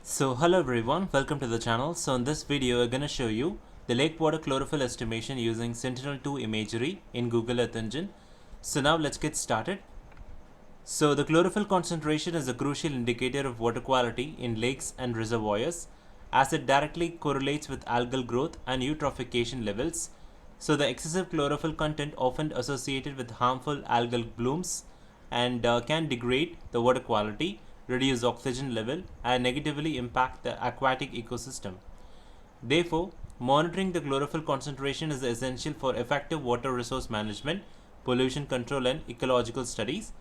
So hello everyone, welcome to the channel. So in this video I'm going to show you the lake water chlorophyll estimation using Sentinel-2 imagery in Google Earth Engine. So now let's get started. So the chlorophyll concentration is a crucial indicator of water quality in lakes and reservoirs as it directly correlates with algal growth and eutrophication levels. So the excessive chlorophyll content often associated with harmful algal blooms and can degrade the water quality, reduce oxygen level and negatively impact the aquatic ecosystem. Therefore, monitoring the chlorophyll concentration is essential for effective water resource management, pollution control and ecological studies.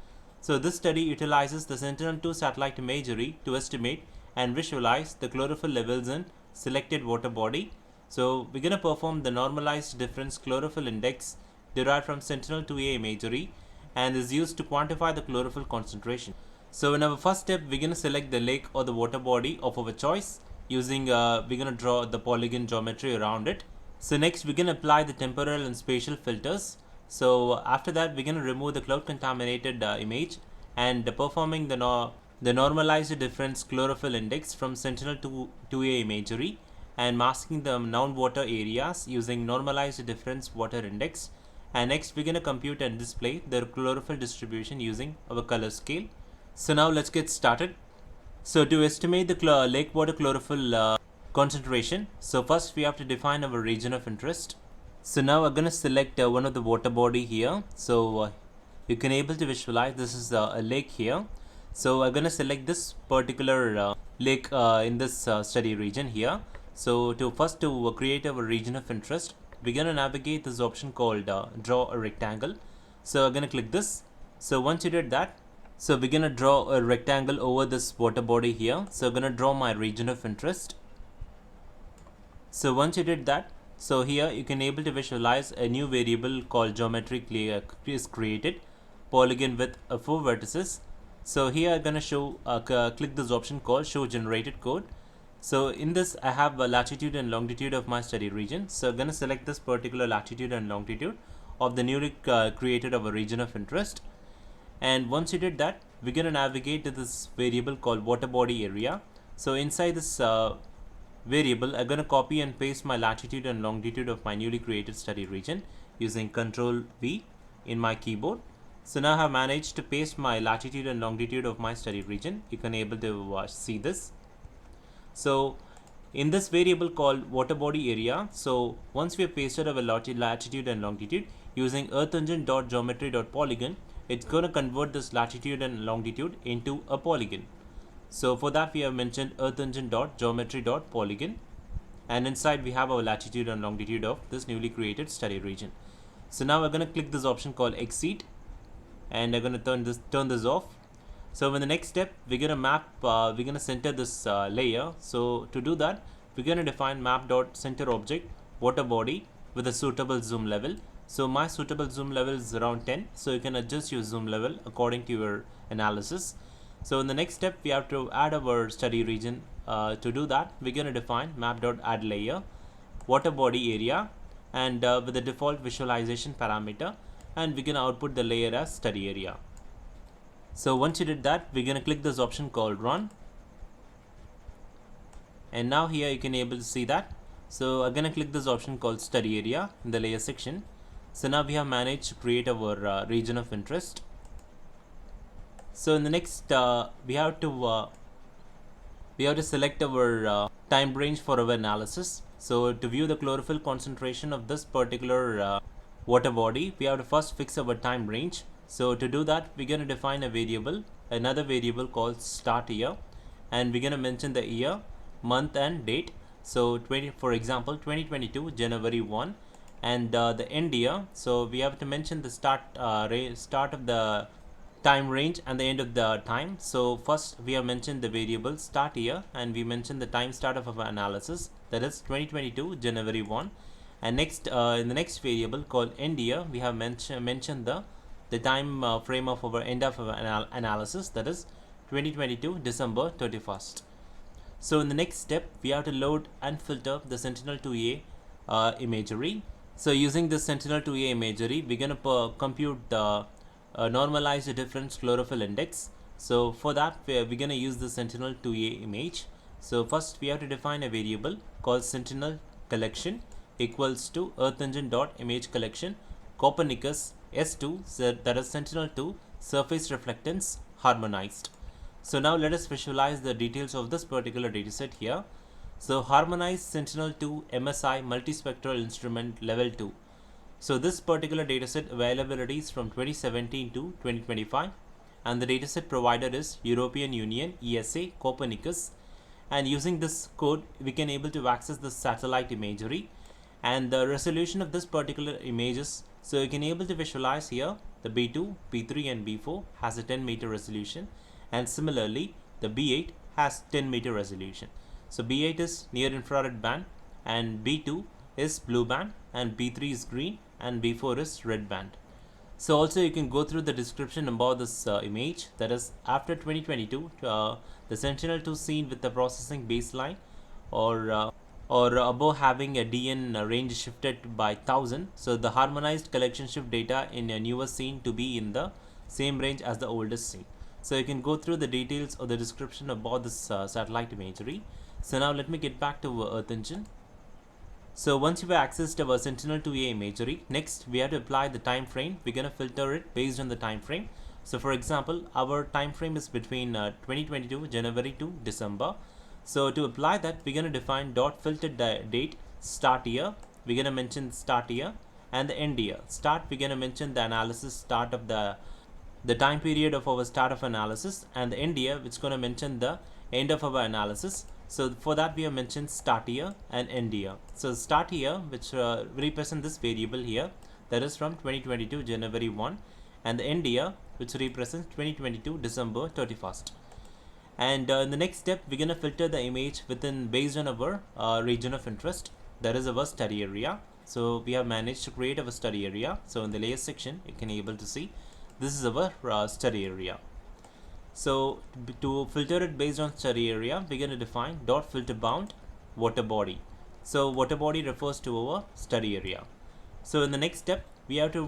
So this study utilizes the Sentinel-2 satellite imagery to estimate and visualize the chlorophyll levels in selected water body. So we're going to perform the Normalized Difference Chlorophyll Index derived from Sentinel-2A imagery and is used to quantify the chlorophyll concentration. So in our first step, we're going to select the lake or the water body of our choice using, we're going to draw the polygon geometry around it. So next we're going to apply the temporal and spatial filters. So after that, we're going to remove the cloud contaminated image and performing the Normalized Difference Chlorophyll Index from Sentinel-2A imagery and masking the noun water areas using Normalized Difference Water Index. And next we're going to compute and display the chlorophyll distribution using our color scale. So now let's get started. So to estimate the lake water chlorophyll concentration, so first we have to define our region of interest. So now I'm going to select one of the water body here. So you can able to visualize this is a lake here. So I'm going to select this particular lake in this study region here. So to create our region of interest, we're going to navigate this option called draw a rectangle. So I'm going to click this. So once you did that, so we're going to draw a rectangle over this water body here. So I'm going to draw my region of interest. So once you did that, so here you can able to visualize a new variable called geometry is created, polygon with 4 vertices. So here I'm going to show, click this option called show generated code. So in this I have a latitude and longitude of my study region. So I'm going to select this particular latitude and longitude of the newly created of a region of interest. And once you did that, we're going to navigate to this variable called water body area. So inside this variable, I'm going to copy and paste my latitude and longitude of my newly created study region using Ctrl V in my keyboard. So now I have managed to paste my latitude and longitude of my study region. You can able to see this. So in this variable called water body area, so once we have pasted our latitude and longitude using earthengine.geometry.polygon, it's going to convert this latitude and longitude into a polygon. So for that we have mentioned earthengine.geometry.polygon, and inside we have our latitude and longitude of this newly created study region. So now we're going to click this option called exceed, and I'm going to turn this off. So in the next step, we're going to map, we're going to center this layer. So to do that, we're going to define map.centerObject water body with a suitable zoom level. So my suitable zoom level is around 10. So you can adjust your zoom level according to your analysis. So in the next step, we have to add our study region. To do that, we're going to define map.addLayer water body area and with the default visualization parameter, and we're going to output the layer as study area. So once you did that, we're going to click this option called run. And now here you can able to see that. So I'm going to click this option called study area in the layer section. So now we have managed to create our region of interest. So in the next, we have to select our time range for our analysis. So to view the chlorophyll concentration of this particular water body, we have to first fix our time range. So to do that, we're going to define another variable called start year, and we're going to mention the year, month and date. So for example 2022 January 1, and the end year. So we have to mention the start of the time range and the end of the time. So first we have mentioned the variable start year, and we mentioned the time start of our analysis, that is 2022 January 1. And next in the next variable called end year, we have mentioned the time frame of our end of our analysis, that is 2022 December 31st. So in the next step, we have to load and filter the Sentinel-2A imagery. So using this Sentinel-2A imagery, we're going to compute the Normalized Difference Chlorophyll Index. So for that, we're going to use the Sentinel-2A image. So first we have to define a variable called Sentinel collection equals to Earth Engine dot image collection Copernicus S2, that is Sentinel-2 surface reflectance harmonized. So now let us visualize the details of this particular dataset here. So harmonized Sentinel-2 MSI multispectral instrument level 2. So this particular dataset availability is from 2017 to 2025, and the dataset provider is European Union ESA Copernicus. And using this code we can able to access the satellite imagery and the resolution of this particular images. So you can able to visualize here the B2, B3 and B4 has a 10 meter resolution, and similarly the B8 has 10 meter resolution. So B8 is near infrared band and B2 is blue band and B3 is green and B4 is red band. So also you can go through the description about this image, that is after 2022 the Sentinel-2 seen with the processing baseline or above having a DN range shifted by 1000. So the harmonized collection shift data in a newer scene to be in the same range as the oldest scene. So you can go through the details or the description about this satellite imagery. So now let me get back to Earth Engine. So once you have accessed our Sentinel-2A imagery, next we have to apply the time frame. We're going to filter it based on the time frame. So for example, our time frame is between 2022 January to December. So to apply that, we're going to define dot filter date start year. We're going to mention start year and the end year. Start, we're going to mention the analysis start of the time period of our start of analysis, and the end year, which is going to mention the end of our analysis. So for that we have mentioned start year and end year. So start year, which represent this variable here, that is from 2022 January 1, and the end year, which represents 2022 December 31st. And in the next step we're going to filter the image within based on our region of interest, that is our study area. So we have managed to create our study area. So in the layers section you can able to see this is our study area. So to filter it based on study area, we're going to define dot filter bound water body. So water body refers to our study area. So in the next step we have to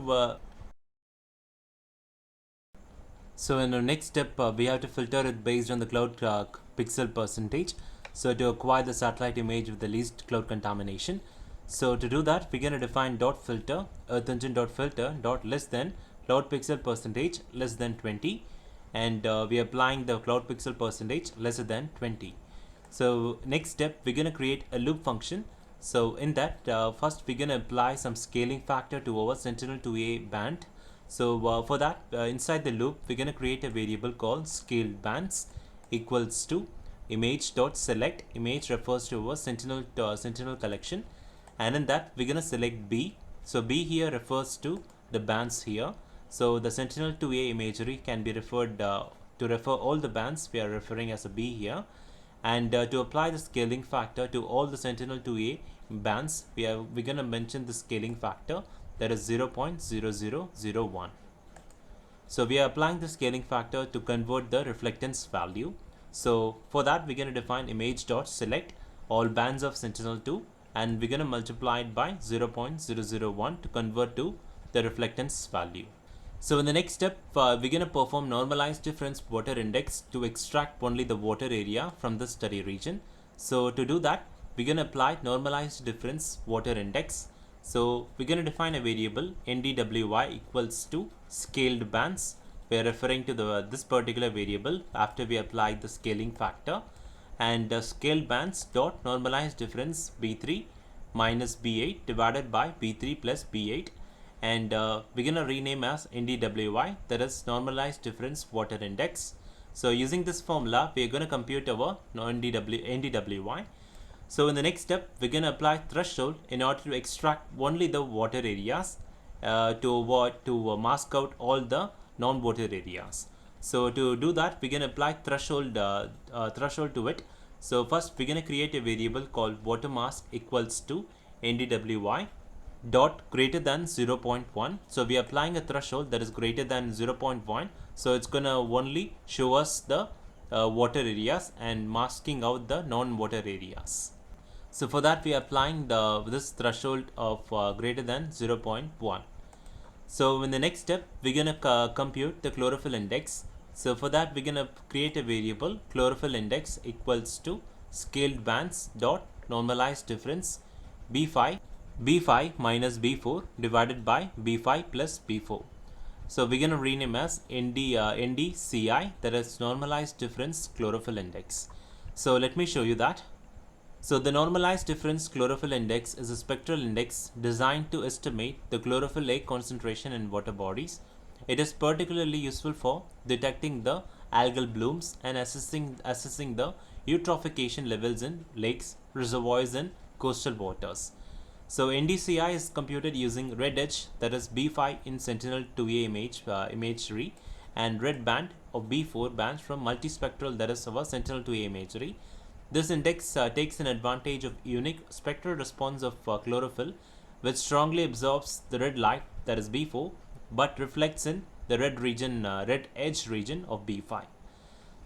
we have to filter it based on the cloud pixel percentage. So to acquire the satellite image with the least cloud contamination. So to do that, we're going to define dot filter Earth Engine dot filter dot less than cloud pixel percentage less than 20, and we are applying the cloud pixel percentage lesser than 20. So next step we're going to create a loop function. So in that first we're going to apply some scaling factor to our Sentinel-2A band. So for that inside the loop we're going to create a variable called scaled bands equals to image dot select. Image refers to our Sentinel collection, and in that we're going to select B. So B here refers to the bands here. So the Sentinel-2A imagery can be referred to refer all the bands. We are referring as a B here, and to apply the scaling factor to all the Sentinel-2A bands, we're going to mention the scaling factor, that is 0.0001. So we are applying the scaling factor to convert the reflectance value. So for that we're going to define image dot select all bands of Sentinel-2, and we're going to multiply it by 0.001 to convert to the reflectance value. So in the next step we're going to perform normalized difference water index to extract only the water area from the study region. So to do that we're going to apply normalized difference water index. So we're going to define a variable NDWI equals to scaled bands. We are referring to this particular variable after we apply the scaling factor, and scaled bands dot normalized difference B3 minus B8 divided by B3 plus B8, and we're going to rename as NDWI, that is normalized difference water index. So using this formula we are going to compute our NDWI. So in the next step we're going to apply threshold in order to extract only the water areas to mask out all the non-water areas. So to do that we're going to apply threshold to it. So first we're going to create a variable called water mask equals to NDWI dot greater than 0.1. So we are applying a threshold that is greater than 0.1. So it's going to only show us the water areas and masking out the non-water areas. So for that we are applying this threshold of greater than 0.1. So in the next step we're going to compute the chlorophyll index. So for that we're going to create a variable chlorophyll index equals to scaled bands dot normalized difference b5 minus b4 divided by b5 plus b4. So we're going to rename as NDCI, that is Normalized Difference Chlorophyll Index. So let me show you that. So the Normalized Difference Chlorophyll Index is a spectral index designed to estimate the chlorophyll A concentration in water bodies. It is particularly useful for detecting the algal blooms and assessing the eutrophication levels in lakes, reservoirs, and coastal waters. So NDCI is computed using red edge, that is B5 in Sentinel 2A imagery, and red band of B4 bands from multispectral, that is our Sentinel 2A imagery. This index takes an advantage of unique spectral response of chlorophyll, which strongly absorbs the red light, that is B4, but reflects in the red edge region of B5.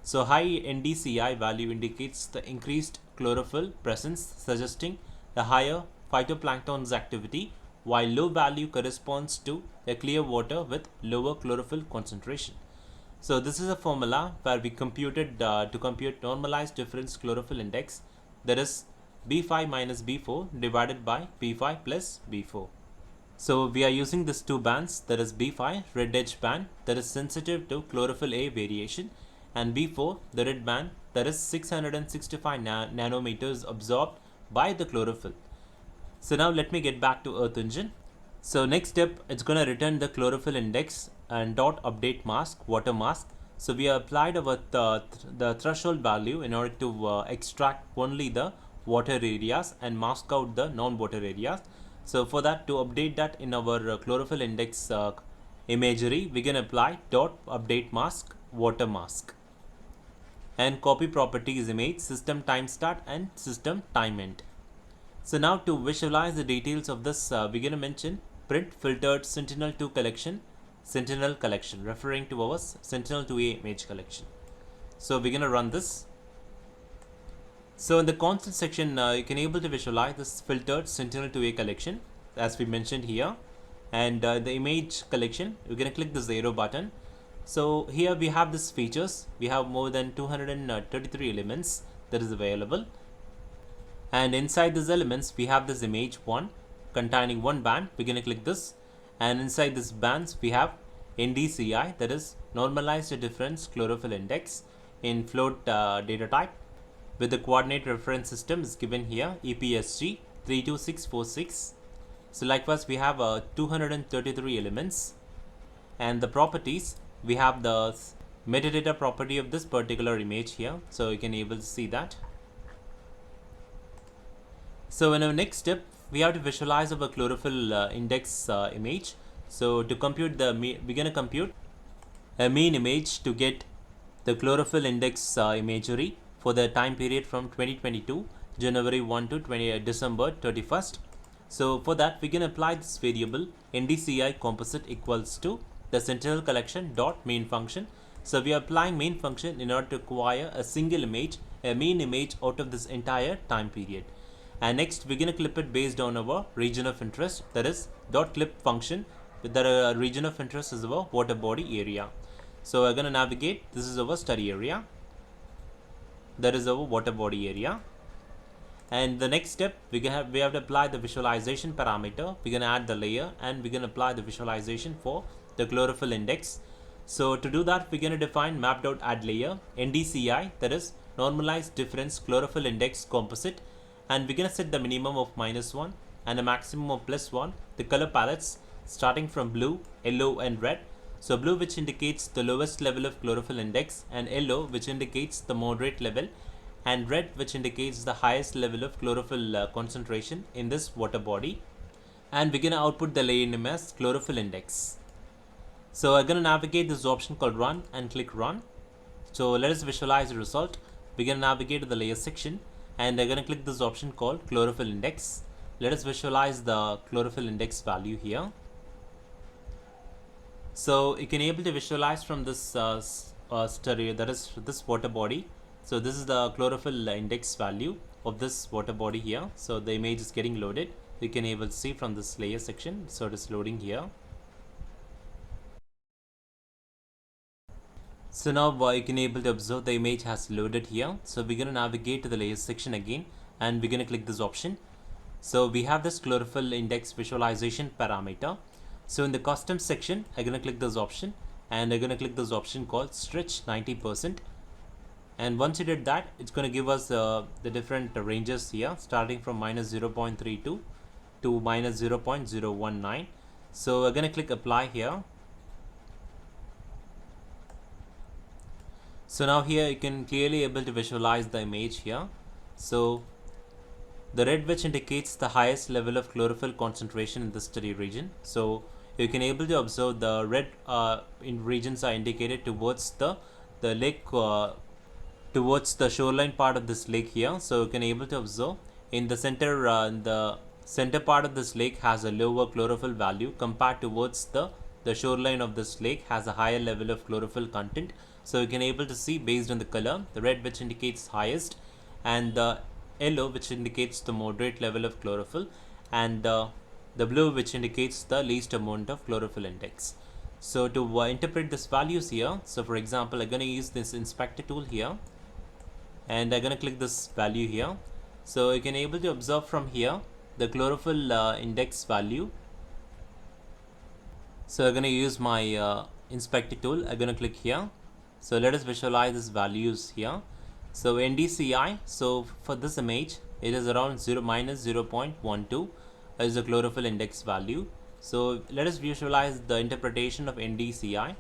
So high NDCI value indicates the increased chlorophyll presence, suggesting the higher phytoplankton's activity, while low value corresponds to a clear water with lower chlorophyll concentration. So this is a formula where we computed to compute normalized difference chlorophyll index, that is B5 minus B4 divided by B5 plus B4. So we are using these two bands, that is B5 red edge band, that is sensitive to chlorophyll A variation, and B4 the red band, that is 665 nanometers absorbed by the chlorophyll. So now let me get back to Earth Engine. So next step, it's going to return the chlorophyll index and dot update mask, water mask. So we applied our the threshold value in order to extract only the water areas and mask out the non-water areas. So for that, to update that in our chlorophyll index imagery, we can apply dot update mask, water mask, and copy properties image, system time start and system time end. So now to visualize the details of this, we're going to mention print filtered Sentinel-2 Sentinel collection, referring to our Sentinel-2A image collection. So we're going to run this. So in the console section, you can able to visualize this filtered Sentinel-2A collection, as we mentioned here. And the image collection, we're going to click this arrow button. So here we have these features. We have more than 233 elements that is available. And inside these elements, we have this image 1 containing one band. We're going to click this. And inside this bands, we have NDCI, that is Normalized Difference Chlorophyll Index, in float data type, with the coordinate reference system is given here, EPSG 32646. So likewise, we have 233 elements. And the properties, we have the metadata property of this particular image here. So you can able to see that. So in our next step, we have to visualize our chlorophyll index image. So to compute we're going to compute a mean image to get the chlorophyll index imagery for the time period from 2022 January 1 to December 31st. So for that, we can apply this variable NDCI composite equals to the Sentinel collection dot mean function. So we are applying main function in order to acquire a single image, a mean image out of this entire time period. And next, we're going to clip it based on our region of interest, that is dot clip function. With the region of interest is our water body area. So we're going to navigate. This is our study area. That is our water body area. And the next step, we have to apply the visualization parameter. We're going to add the layer and we're going to apply the visualization for the chlorophyll index. So to do that, we're going to define map.addLayer NDCI, that is Normalized Difference Chlorophyll Index composite. And we're going to set the minimum of -1 and a maximum of +1. The color palettes starting from blue, yellow and red. So blue, which indicates the lowest level of chlorophyll index, and yellow, which indicates the moderate level, and red, which indicates the highest level of chlorophyll concentration in this water body. And we're going to output the layer name as chlorophyll index. So I'm going to navigate this option called run and click run. So let us visualize the result. We're going to navigate to the layer section. And I'm going to click this option called chlorophyll index. Let us visualize the chlorophyll index value here. So you can able to visualize from this stereo, that is this water body. So this is the chlorophyll index value of this water body here. So the image is getting loaded. You can able to see from this layer section. So it is loading here. So now you can able to observe the image has loaded here. So we're going to navigate to the layers section again, and we're going to click this option. So we have this chlorophyll index visualization parameter. So in the custom section, I'm going to click this option, and I'm going to click this option called stretch 90%. And once you did that, it's going to give us the different ranges here, starting from minus 0.32 to minus 0.019. So we're going to click apply here. So now here you can clearly able to visualize the image here. So the red which indicates the highest level of chlorophyll concentration in the study region. So you can able to observe the red in regions are indicated towards the lake, towards the shoreline part of this lake here. So you can able to observe in the center part of this lake has a lower chlorophyll value compared towards the shoreline of this lake has a higher level of chlorophyll content. So you can able to see based on the color, the red which indicates highest, and the yellow which indicates the moderate level of chlorophyll, and the blue which indicates the least amount of chlorophyll index. So to interpret these values here, so for example, I'm going to use this inspector tool here, and I'm going to click this value here. So you can able to observe from here the chlorophyll index value. So I'm going to use my inspector tool. I'm going to click here. So let us visualize these values here. So NDCI, so for this image, it is around minus 0.12 is the chlorophyll index value. So let us visualize the interpretation of NDCI.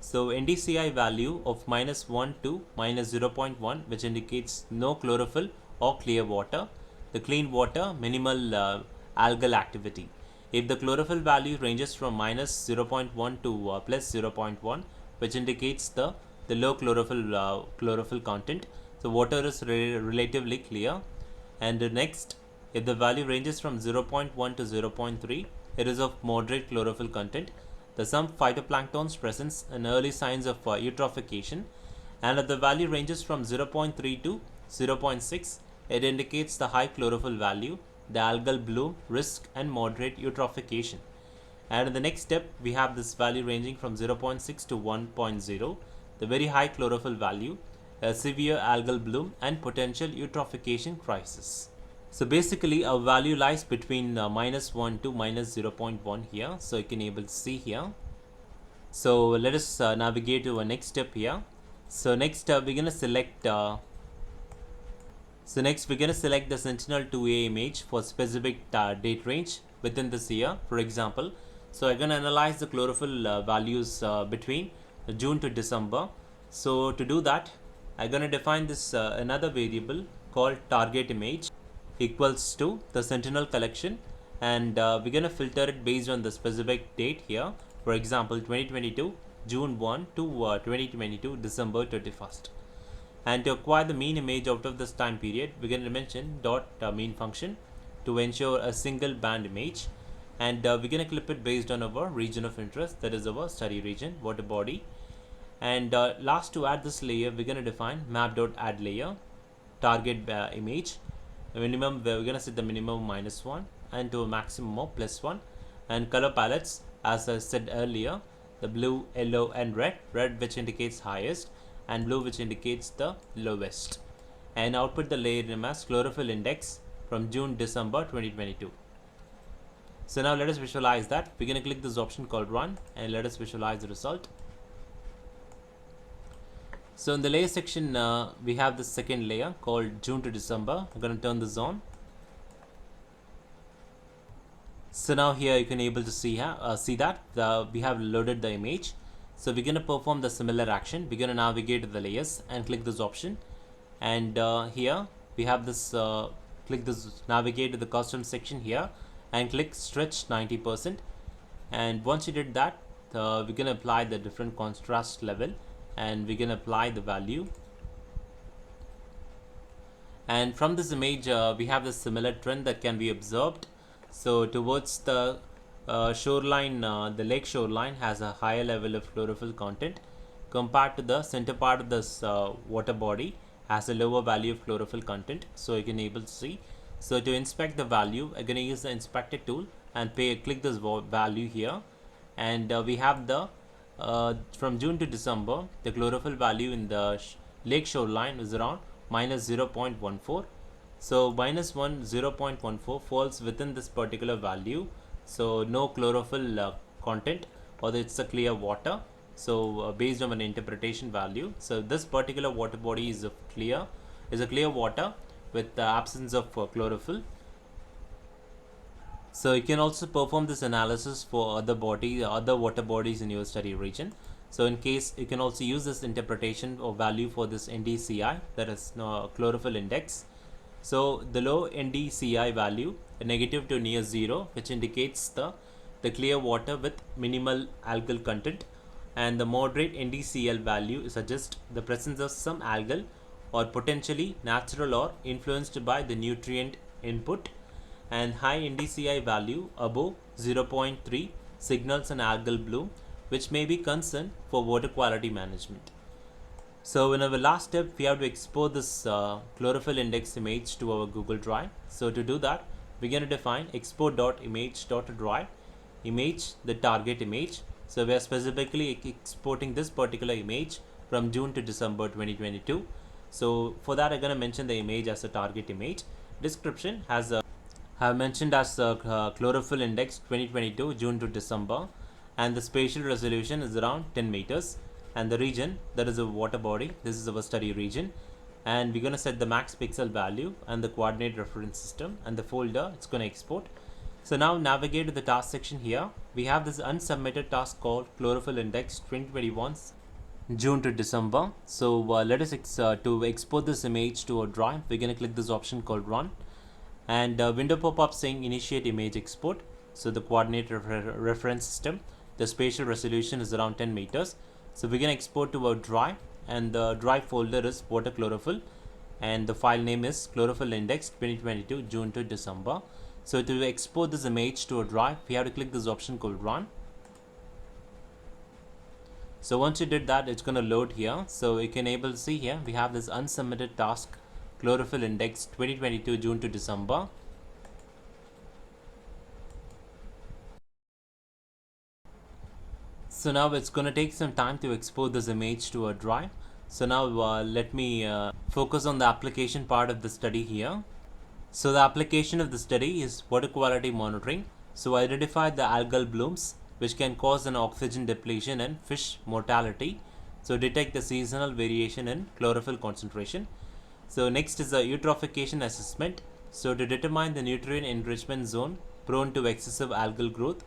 So NDCI value of minus 1 to minus 0.1, which indicates no chlorophyll or clear water. The clean water, minimal algal activity. If the chlorophyll value ranges from minus 0.1 to plus 0.1, which indicates the low chlorophyll content, so water is relatively clear. And next, if the value ranges from 0.1 to 0.3, it is of moderate chlorophyll content. The some phytoplanktons presents an early signs of eutrophication, and if the value ranges from 0.3 to 0.6, it indicates the high chlorophyll value, the algal bloom, risk, and moderate eutrophication. And in the next step, we have this value ranging from 0.6 to 1.0, the very high chlorophyll value, a severe algal bloom, and potential eutrophication crisis. So basically our value lies between minus 1 to minus 0.1 here. So you can able to see here. So let us navigate to our next step here. So next we're going to select the Sentinel 2A image for specific date range within this year, for example. So I'm going to analyze the chlorophyll values between June to December. So to do that, I'm going to define this another variable called target image equals to the Sentinel collection, and we're going to filter it based on the specific date here. For example, 2022 June 1 to 2022 December 31st. And to acquire the mean image out of this time period, we're going to mention dot mean function to ensure a single band image, and we're going to clip it based on our region of interest, that is our study region, water body. And last, to add this layer, we're going to define map.add layer target image. Minimum, we're going to set the minimum -1 and to a maximum of +1. And color palettes, as I said earlier, the blue, yellow, and red which indicates highest, and blue which indicates the lowest. And output the layer name as chlorophyll index from June December 2022. So now let us visualize that. We're going to click this option called run, and let us visualize the result. So in the layer section, we have the second layer called June to December. I'm going to turn this on. So now here you can able to see that we have loaded the image. So we're going to perform the similar action. We're going to navigate to the layers and click this option. And here we have this, click this, navigate to the custom section here and click stretch 90%. And once you did that, we're going to apply the different contrast level, and we can apply the value. And from this image, we have the similar trend that can be observed. So towards the shoreline, the lake shoreline has a higher level of chlorophyll content compared to the center part of this water body has a lower value of chlorophyll content. So you can able to see. So to inspect the value, I'm going to use the inspector tool and click this value here, and we have the from June to December, the chlorophyll value in the lake shoreline is around minus 0.14. So minus 0.14 falls within this particular value. So no chlorophyll content, or it's a clear water. So based on an interpretation value, so this particular water body is a clear water with the absence of chlorophyll. So you can also perform this analysis for other water bodies in your study region. So in case, you can also use this interpretation or value for this NDCI, that is chlorophyll index. So the low NDCI value, a negative to near zero, which indicates the clear water with minimal algal content, and the moderate NDCL value suggests the presence of some algal or potentially natural or influenced by the nutrient input, and high NDCI value above 0.3 signals an algal bloom, which may be concern for water quality management. So in our last step, we have to export this chlorophyll index image to our Google Drive. So to do that, we're going to define export.image.drive image, the target image. So we are specifically exporting this particular image from June to December 2022. So for that, I'm going to mention the image as a target image. Description has a have mentioned as chlorophyll index 2022 June to December, and the spatial resolution is around 10 meters, and the region, that is a water body, this is our study region, and we're going to set the max pixel value and the coordinate reference system and the folder it's going to export. So now navigate to the task section. Here we have this unsubmitted task called chlorophyll index 2021 June to December. So let us to export this image to a drive, we're going to click this option called run, and a window pop-up saying initiate image export. So the coordinate reference system, the spatial resolution is around 10 meters. So we're going to export to our drive, and the drive folder is water chlorophyll, and the file name is chlorophyll index 2022 June to December. So to export this image to a drive, we have to click this option called run. So once you did that, it's going to load here. So you can able to see here we have this unsubmitted task chlorophyll index 2022 June to December. So now it's going to take some time to export this image to a drive. So now let me focus on the application part of the study here. So the application of the study is water quality monitoring. So identify the algal blooms which can cause an oxygen depletion and fish mortality. So detect the seasonal variation in chlorophyll concentration. So next is the eutrophication assessment. So to determine the nutrient enrichment zone prone to excessive algal growth,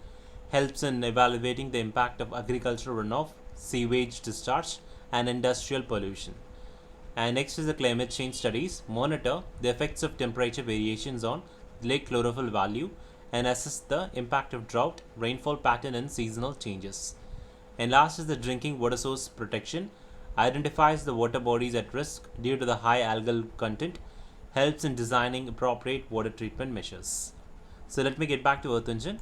helps in evaluating the impact of agricultural runoff, sewage discharge, and industrial pollution. And next is the climate change studies. Monitor the effects of temperature variations on lake chlorophyll value and assess the impact of drought, rainfall pattern, and seasonal changes. And last is the drinking water source protection. Identifies the water bodies at risk due to the high algal content, helps in designing appropriate water treatment measures. So let me get back to Earth Engine.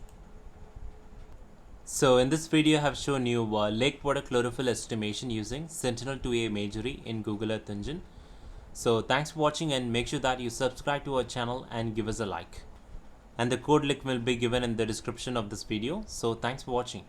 So in this video, I have shown you lake water chlorophyll estimation using Sentinel 2A Imagery in Google Earth Engine. So thanks for watching, and make sure that you subscribe to our channel and give us a like. And the code link will be given in the description of this video. So thanks for watching.